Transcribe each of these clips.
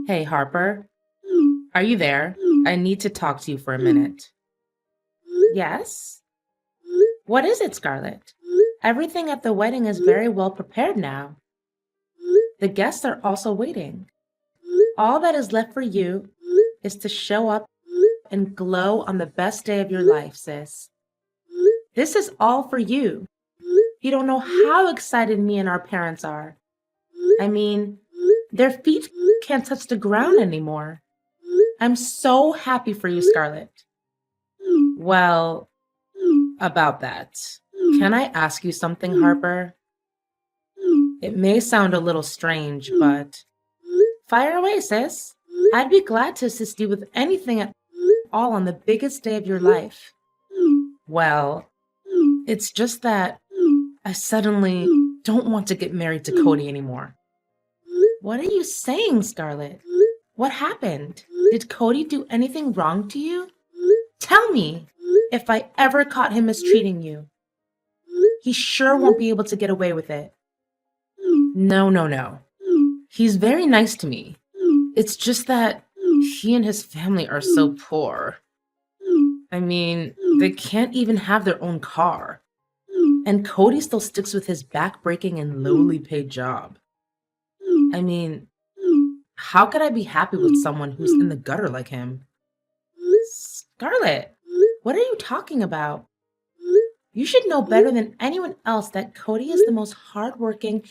Hey, Harper, are you there? I need to talk to you for a minute. Yes? What is it, Scarlett? Everything at the wedding is very well prepared now. The guests are also waiting. All that is left for you is to show up and glow on the best day of your life, sis. This is all for you. You don't know how excited me and our parents are. I mean, their feet can't touch the ground anymore. I'm so happy for you, Scarlett. Well, about that, can I ask you something, Harper? It may sound a little strange, but fire away, sis. I'd be glad to assist you with anything at all on the biggest day of your life. Well, it's just that I suddenly don't want to get married to Cody anymore. What are you saying, Scarlett? What happened? Did Cody do anything wrong to you? Tell me if I ever caught him mistreating you. He sure won't be able to get away with it. No. He's very nice to me. It's just that he and his family are so poor. I mean, they can't even have their own car. And Cody still sticks with his back-breaking and lowly paid job. I mean, how could I be happy with someone who's in the gutter like him? Scarlett, what are you talking about? You should know better than anyone else that Cody is the most hardworking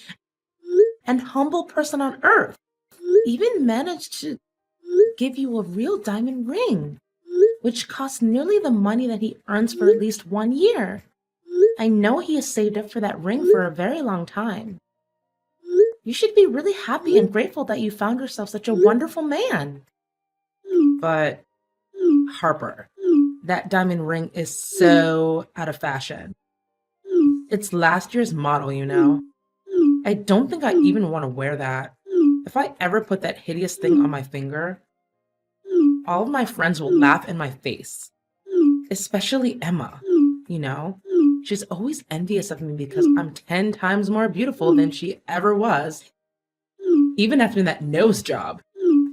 and humble person on earth. Even managed to give you a real diamond ring, which costs nearly the money that he earns for at least 1 year. I know he has saved up for that ring for a very long time. You should be really happy and grateful that you found yourself such a wonderful man. But, Harper, that diamond ring is so out of fashion. It's last year's model, you know. I don't think I even want to wear that. If I ever put that hideous thing on my finger, all of my friends will laugh in my face. Especially Emma, you know. She's always envious of me because I'm 10 times more beautiful than she ever was, even after that nose job.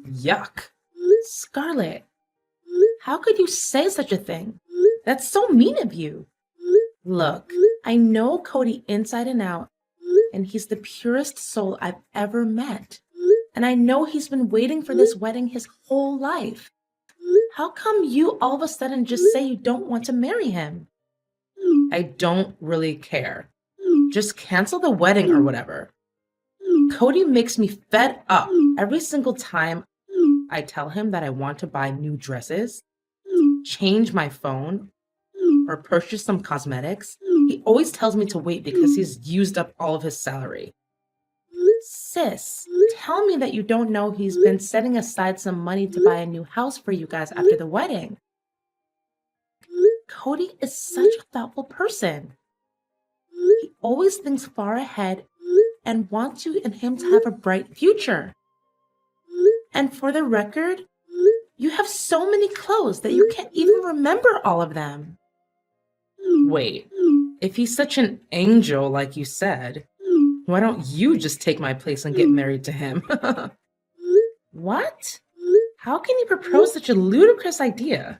Yuck. Scarlett, how could you say such a thing? That's so mean of you. Look, I know Cody inside and out, and he's the purest soul I've ever met. And I know he's been waiting for this wedding his whole life. How come you all of a sudden just say you don't want to marry him? I don't really care. Just cancel the wedding or whatever. Cody makes me fed up every single time I tell him that I want to buy new dresses, change my phone, or purchase some cosmetics. He always tells me to wait because he's used up all of his salary. Sis, tell me that you don't know he's been setting aside some money to buy a new house for you guys after the wedding. Cody is such a thoughtful person. He always thinks far ahead and wants you and him to have a bright future. And for the record, you have so many clothes that you can't even remember all of them. Wait, if he's such an angel like you said, why don't you just take my place and get married to him? What? How can you propose such a ludicrous idea?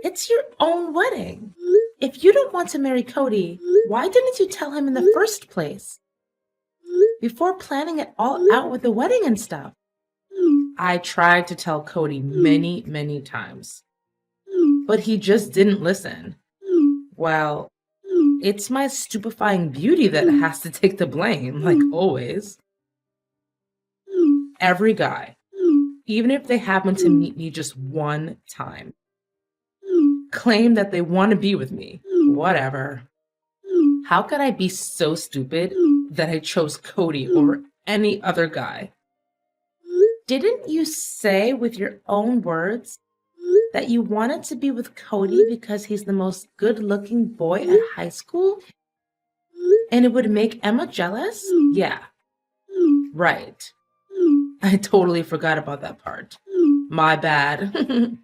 It's your own wedding. If you don't want to marry Cody, why didn't you tell him in the first place? Before planning it all out with the wedding and stuff. I tried to tell Cody many times, but he just didn't listen. Well, it's my stupefying beauty that has to take the blame, like always. Every guy, even if they happen to meet me just one time, claim that they want to be with me. Whatever. How could I be so stupid that I chose Cody over any other guy? Didn't you say with your own words that you wanted to be with Cody because he's the most good-looking boy at high school? And it would make Emma jealous? Yeah. Right. I totally forgot about that part. My bad.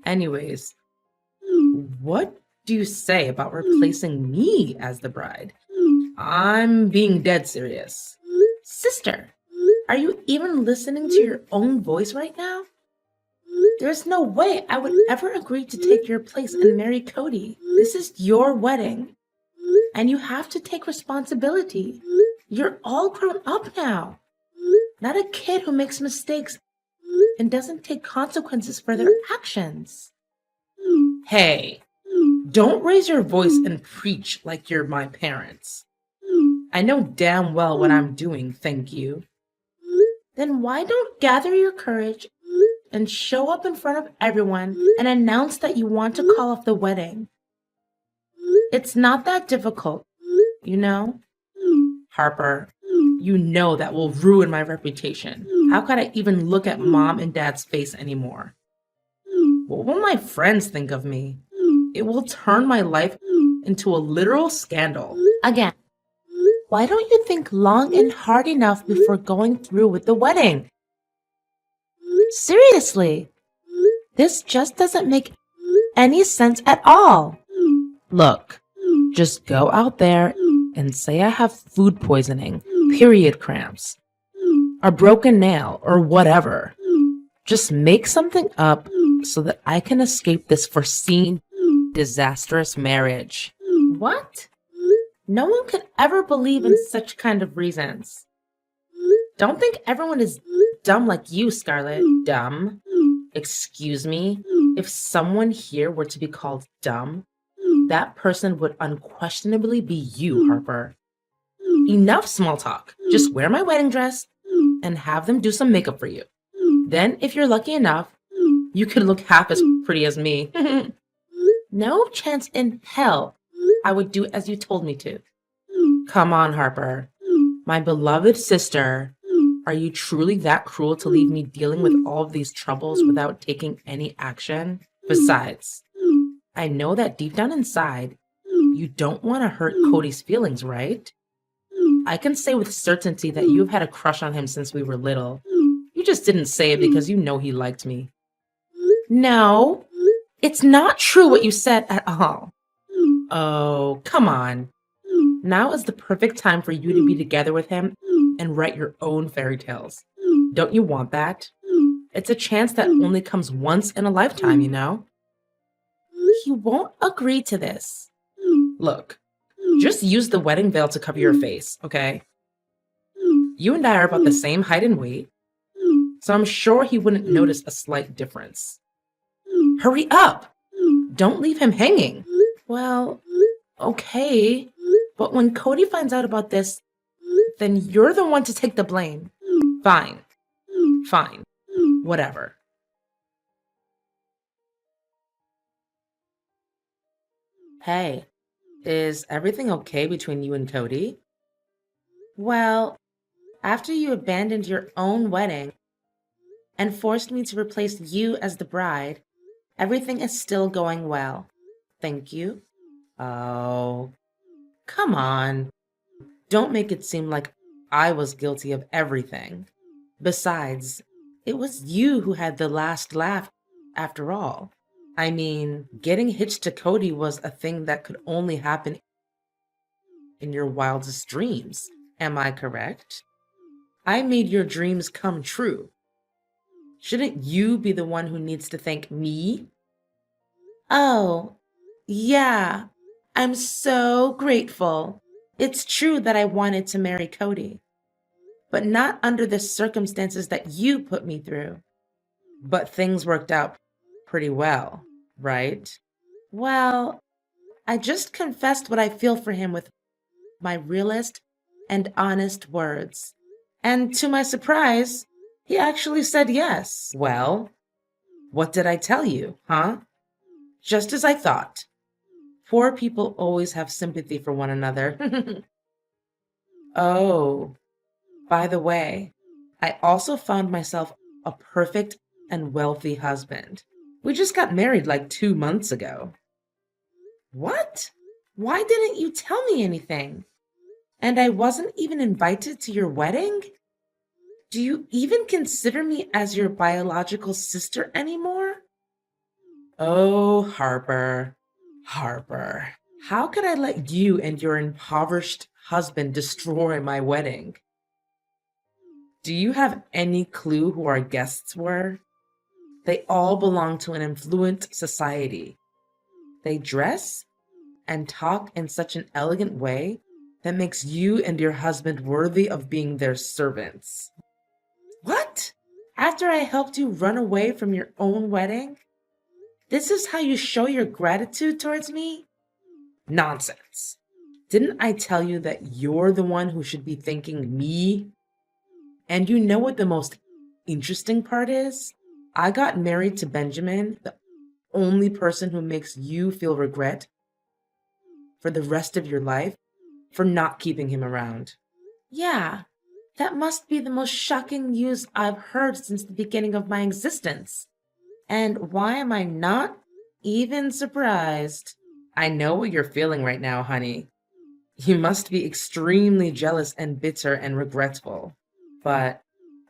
Anyways, what do you say about replacing me as the bride? I'm being dead serious. Sister, Are you even listening to your own voice right now? There's no way I would ever agree to take your place and marry Cody. This is your wedding, and you have to take responsibility. You're all grown up now, not a kid who makes mistakes and doesn't take consequences for their actions. Hey, don't raise your voice and preach like you're my parents. I know damn well what I'm doing, thank you. Then why don't gather your courage and show up in front of everyone and announce that you want to call off the wedding? It's not that difficult, you know? Harper, you know that will ruin my reputation. How could I even look at mom and dad's face anymore? What will my friends think of me? It will turn my life into a literal scandal. Again, why don't you think long and hard enough before going through with the wedding? Seriously, this just doesn't make any sense at all. Look, just go out there and say I have food poisoning, period cramps, a broken nail, or whatever. Just make something up so that I can escape this foreseen disastrous marriage. What? No one could ever believe in such kind of reasons. Don't think everyone is dumb like you, Scarlett. Dumb? Excuse me? If someone here were to be called dumb, that person would unquestionably be you, Harper. Enough small talk. Just wear my wedding dress and have them do some makeup for you. Then, if you're lucky enough, you could look half as pretty as me. No chance in hell I would do as you told me to. Come on, Harper. My beloved sister, are you truly that cruel to leave me dealing with all of these troubles without taking any action? Besides, I know that deep down inside, you don't want to hurt Cody's feelings, right? I can say with certainty that you've had a crush on him since we were little. You just didn't say it because you know he liked me. No, it's not true what you said at all. Oh, come on. Now is the perfect time for you to be together with him and write your own fairy tales. Don't you want that? It's a chance that only comes once in a lifetime, you know? He won't agree to this. Look, just use the wedding veil to cover your face, okay? You and I are about the same height and weight, so I'm sure he wouldn't notice a slight difference. Hurry up! Don't leave him hanging. Well, okay, but when Cody finds out about this, then you're the one to take the blame. Fine, whatever. Hey, is everything okay between you and Cody? Well, after you abandoned your own wedding and forced me to replace you as the bride, everything is still going well. Thank you. Oh, come on. Don't make it seem like I was guilty of everything. Besides, it was you who had the last laugh after all. I mean, getting hitched to Cody was a thing that could only happen in your wildest dreams. Am I correct? I made your dreams come true. Shouldn't you be the one who needs to thank me? Oh, yeah. I'm so grateful. It's true that I wanted to marry Cody, but not under the circumstances that you put me through. But things worked out pretty well, right? Well, I just confessed what I feel for him with my realest and honest words. And to my surprise, he actually said yes. Well, what did I tell you, huh? Just as I thought. Poor people always have sympathy for one another. Oh, by the way, I also found myself a perfect and wealthy husband. We just got married like 2 months ago. What? Why didn't you tell me anything? And I wasn't even invited to your wedding? Do you even consider me as your biological sister anymore? Oh, Harper, Harper, how could I let you and your impoverished husband destroy my wedding? Do you have any clue who our guests were? They all belong to an affluent society. They dress and talk in such an elegant way that makes you and your husband worthy of being their servants. What? After I helped you run away from your own wedding? This is how you show your gratitude towards me? Nonsense. Didn't I tell you that you're the one who should be thanking me? And you know what the most interesting part is? I got married to Benjamin, the only person who makes you feel regret for the rest of your life for not keeping him around. Yeah, that must be the most shocking news I've heard since the beginning of my existence. And why am I not even surprised? I know what you're feeling right now, honey. You must be extremely jealous and bitter and regretful. But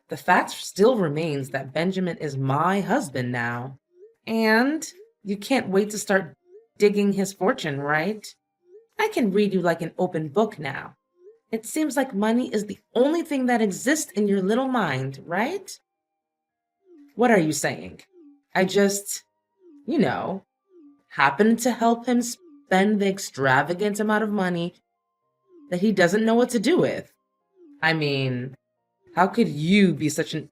the fact still remains that Benjamin is my husband now. And you can't wait to start digging his fortune, right? I can read you like an open book now. It seems like money is the only thing that exists in your little mind, right? What are you saying? I just, you know, happened to help him spend the extravagant amount of money that he doesn't know what to do with. I mean, how could you be such an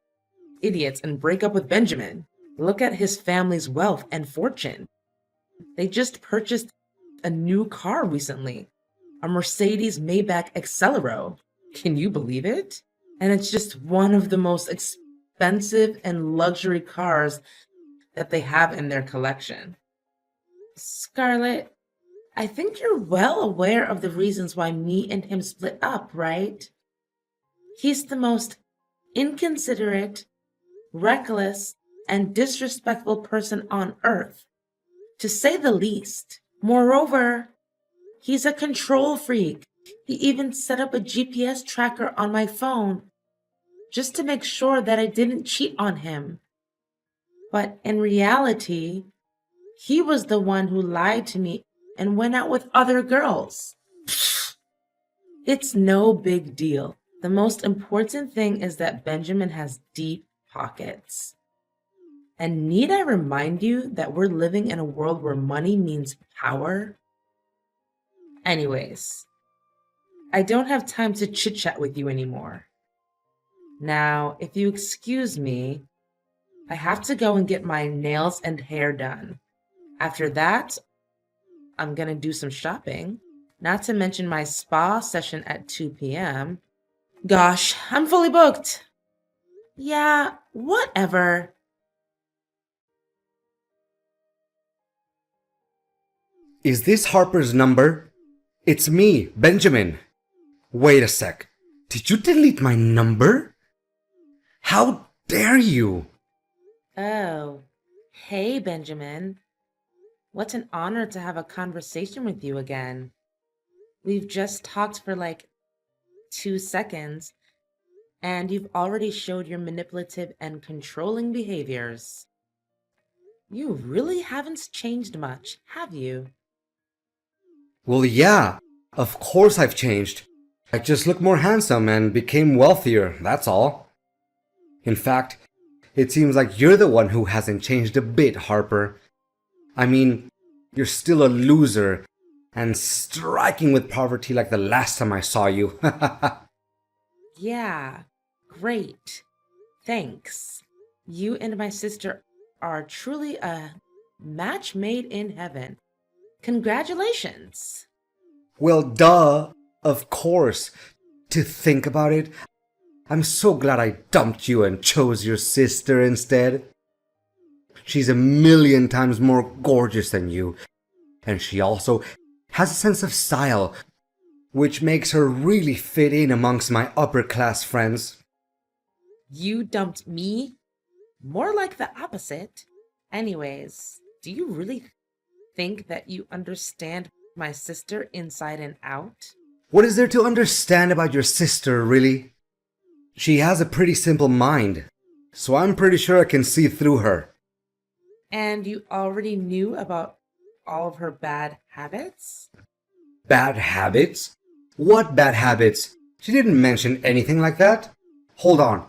idiot and break up with Benjamin? Look at his family's wealth and fortune. They just purchased a new car recently, a Mercedes Maybach Accelero. Can you believe it? And it's just one of the most expensive and luxury cars that they have in their collection. Scarlett, I think you're well aware of the reasons why me and him split up, right? He's the most inconsiderate, reckless, and disrespectful person on earth, to say the least. Moreover, he's a control freak. He even set up a GPS tracker on my phone just to make sure that I didn't cheat on him. But in reality, he was the one who lied to me and went out with other girls. It's no big deal. The most important thing is that Benjamin has deep pockets. And need I remind you that we're living in a world where money means power? Anyways, I don't have time to chit-chat with you anymore. Now, if you excuse me, I have to go and get my nails and hair done. After that, I'm gonna do some shopping, not to mention my spa session at 2 p.m. Gosh, I'm fully booked. Yeah, whatever. Is this Harper's number? It's me, Benjamin. Wait a sec. Did you delete my number? How dare you? Oh, hey, Benjamin. What an honor to have a conversation with you again. We've just talked for like 2 seconds, and you've already showed your manipulative and controlling behaviors. You really haven't changed much, have you? Well, yeah, of course I've changed. I just look more handsome and became wealthier, that's all. In fact, it seems like you're the one who hasn't changed a bit, Harper. I mean, you're still a loser and striking with poverty like the last time I saw you. Yeah, great. Thanks. You and my sister are truly a match made in heaven. Congratulations. Well, duh, of course. To think about it, I'm so glad I dumped you and chose your sister instead. She's a million times more gorgeous than you, and she also has a sense of style, which makes her really fit in amongst my upper class friends. You dumped me? More like the opposite. Anyways, do you really think that you understand my sister inside and out? What is there to understand about your sister, really? She has a pretty simple mind, so I'm pretty sure I can see through her. And you already knew about all of her bad habits? Bad habits? What bad habits? She didn't mention anything like that. Hold on,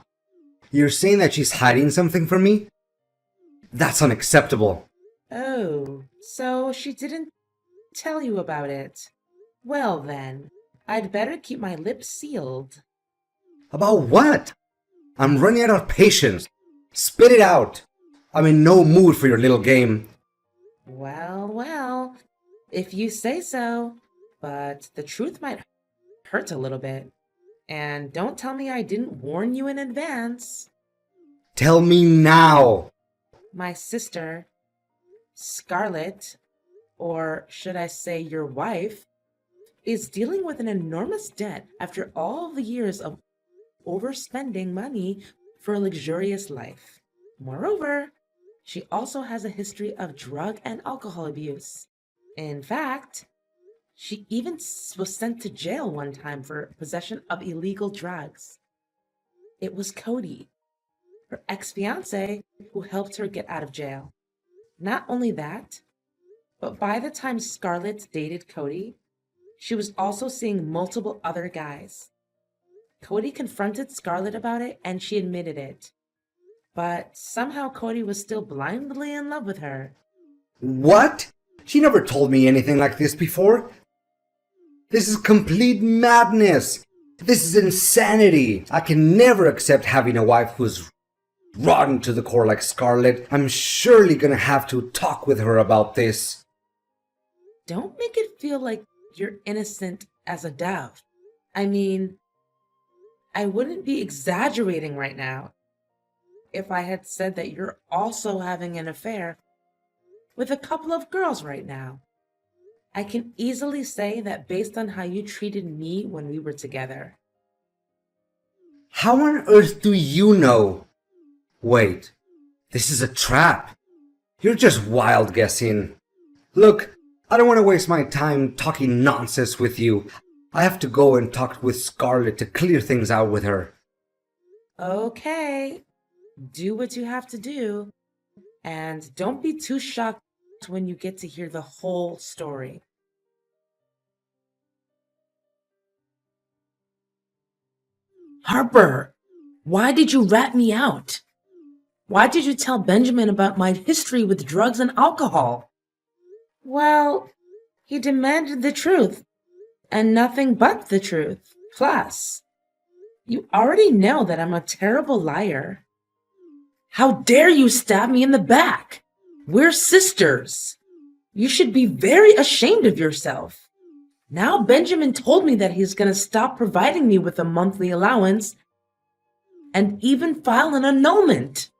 You're saying that she's hiding something from me? That's unacceptable. Oh, so she didn't tell you about it. Well then, I'd better keep my lips sealed. About what? I'm running out of patience. Spit it out. I'm in no mood for your little game. Well, if you say so. But the truth might hurt a little bit. And don't tell me I didn't warn you in advance. Tell me now. My sister, Scarlett, or should I say your wife, is dealing with an enormous debt after all the years of overspending money for a luxurious life. Moreover, she also has a history of drug and alcohol abuse. In fact, she even was sent to jail one time for possession of illegal drugs. It was Cody, her ex-fiancé, who helped her get out of jail. Not only that, but by the time Scarlett dated Cody, she was also seeing multiple other guys. Cody confronted Scarlett about it and she admitted it. But somehow Cody was still blindly in love with her. What? She never told me anything like this before. This is complete madness. This is insanity. I can never accept having a wife who's rotten to the core like Scarlett. I'm surely gonna have to talk with her about this. Don't make it feel like you're innocent as a dove. I mean, I wouldn't be exaggerating right now if I had said that you're also having an affair with a couple of girls right now. I can easily say that based on how you treated me when we were together. How on earth do you know? Wait, this is a trap. You're just wild guessing. Look, I don't want to waste my time talking nonsense with you. I have to go and talk with Scarlett to clear things out with her. Okay, do what you have to do. And don't be too shocked when you get to hear the whole story. Harper, why did you rat me out? Why did you tell Benjamin about my history with drugs and alcohol? Well, he demanded the truth, and nothing but the truth. Plus, you already know that I'm a terrible liar. How dare you stab me in the back? We're sisters. You should be very ashamed of yourself. Now Benjamin told me that he's going to stop providing me with a monthly allowance and even file an annulment.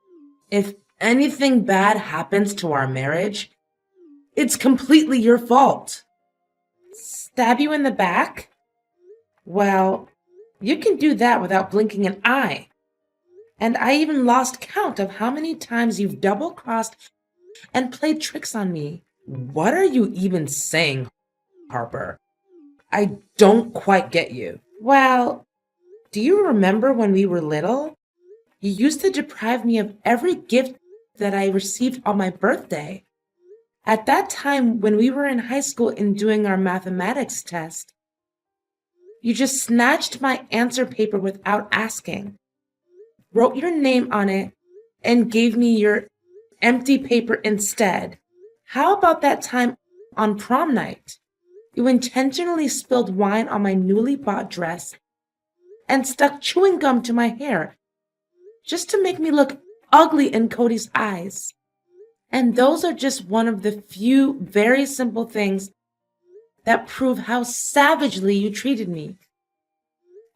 If anything bad happens to our marriage, it's completely your fault. Stab you in the back? Well, you can do that without blinking an eye. And I even lost count of how many times you've double-crossed and played tricks on me. What are you even saying, Harper? I don't quite get you. Well, do you remember when we were little? You used to deprive me of every gift that I received on my birthday. At that time, when we were in high school and doing our mathematics test, you just snatched my answer paper without asking, wrote your name on it, and gave me your empty paper instead. How about that time on prom night? You intentionally spilled wine on my newly bought dress and stuck chewing gum to my hair just to make me look ugly in Cody's eyes. And those are just one of the few very simple things that prove how savagely you treated me.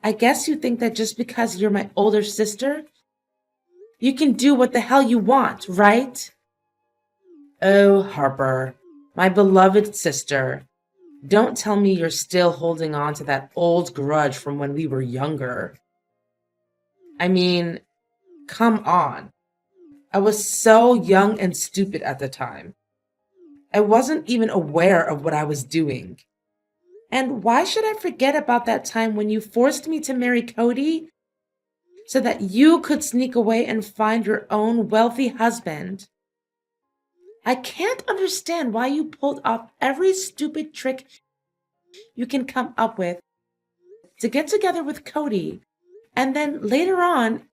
I guess you think that just because you're my older sister, you can do what the hell you want, right? Oh, Harper, my beloved sister, don't tell me you're still holding on to that old grudge from when we were younger. I mean, come on. I was so young and stupid at the time. I wasn't even aware of what I was doing. And why should I forget about that time when you forced me to marry Cody so that you could sneak away and find your own wealthy husband? I can't understand why you pulled off every stupid trick you can come up with to get together with Cody, and then later on,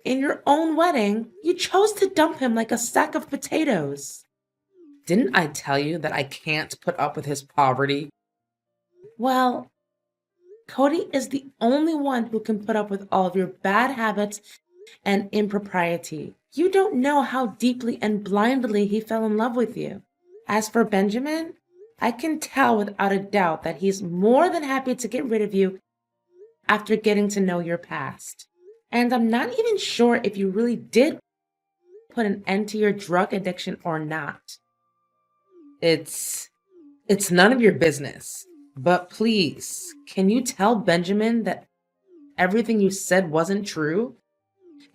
In your own wedding, you chose to dump him like a sack of potatoes. Didn't I tell you that I can't put up with his poverty? Well, Cody is the only one who can put up with all of your bad habits and impropriety. You don't know how deeply and blindly he fell in love with you. As for Benjamin, I can tell without a doubt that he's more than happy to get rid of you after getting to know your past. And I'm not even sure if you really did put an end to your drug addiction or not. It's none of your business. But please, can you tell Benjamin that everything you said wasn't true?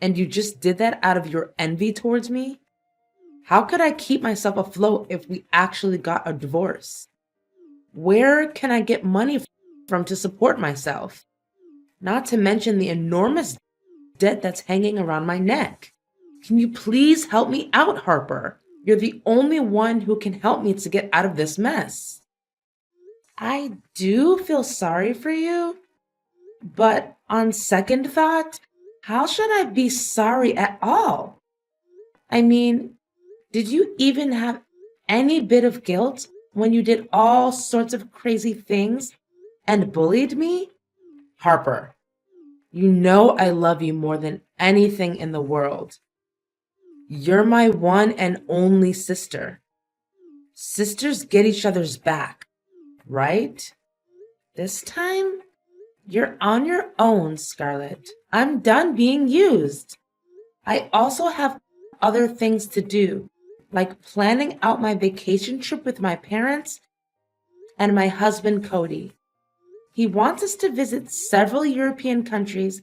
And you just did that out of your envy towards me? How could I keep myself afloat if we actually got a divorce? Where can I get money from to support myself? Not to mention the enormous debt that's hanging around my neck. Can you please help me out, Harper? You're the only one who can help me to get out of this mess. I do feel sorry for you, but on second thought, how should I be sorry at all? I mean, did you even have any bit of guilt when you did all sorts of crazy things and bullied me? Harper, you know I love you more than anything in the world. You're my one and only sister. Sisters get each other's back, right? This time, you're on your own, Scarlett. I'm done being used. I also have other things to do, like planning out my vacation trip with my parents and my husband, Cody. He wants us to visit several European countries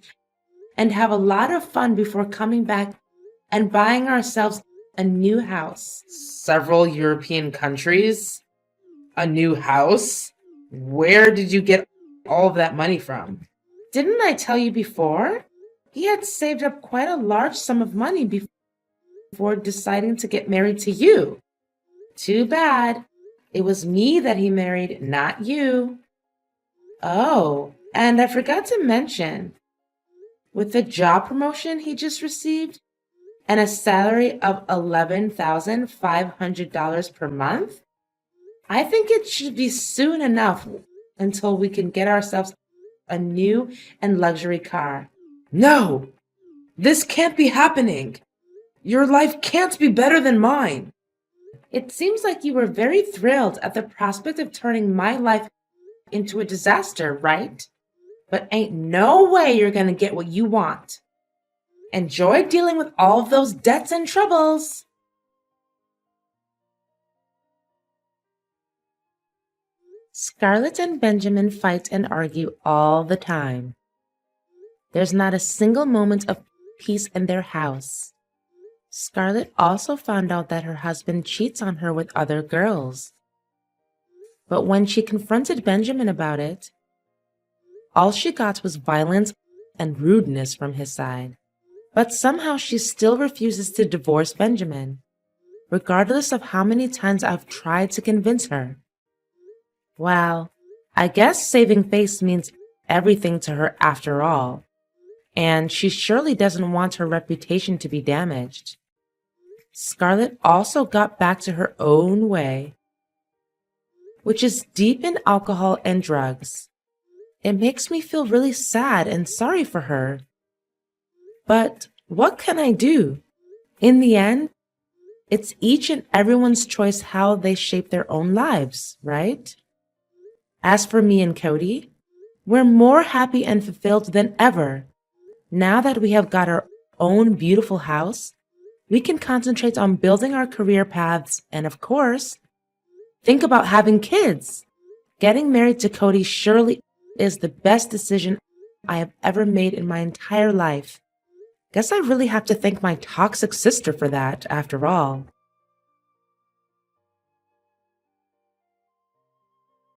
and have a lot of fun before coming back and buying ourselves a new house. Several European countries? A new house? Where did you get all of that money from? Didn't I tell you before? He had saved up quite a large sum of money before deciding to get married to you. Too bad. It was me that he married, not you. Oh, and I forgot to mention, with the job promotion he just received and a salary of $11,500 per month, I think it should be soon enough until we can get ourselves a new and luxury car. No, this can't be happening. Your life can't be better than mine. It seems like you were very thrilled at the prospect of turning my life into a disaster, right? But ain't no way you're gonna get what you want. Enjoy dealing with all of those debts and troubles. Scarlett and Benjamin fight and argue all the time. There's not a single moment of peace in their house. Scarlett also found out that her husband cheats on her with other girls. But when she confronted Benjamin about it, all she got was violence and rudeness from his side. But somehow she still refuses to divorce Benjamin, regardless of how many times I've tried to convince her. Well, I guess saving face means everything to her after all, and she surely doesn't want her reputation to be damaged. Scarlett also got back to her own way, which is deep in alcohol and drugs. It makes me feel really sad and sorry for her. But what can I do? In the end, it's each and everyone's choice how they shape their own lives, right? As for me and Cody, we're more happy and fulfilled than ever. Now that we have got our own beautiful house, we can concentrate on building our career paths and, of course, think about having kids. Getting married to Cody surely is the best decision I have ever made in my entire life. Guess I really have to thank my toxic sister for that, after all.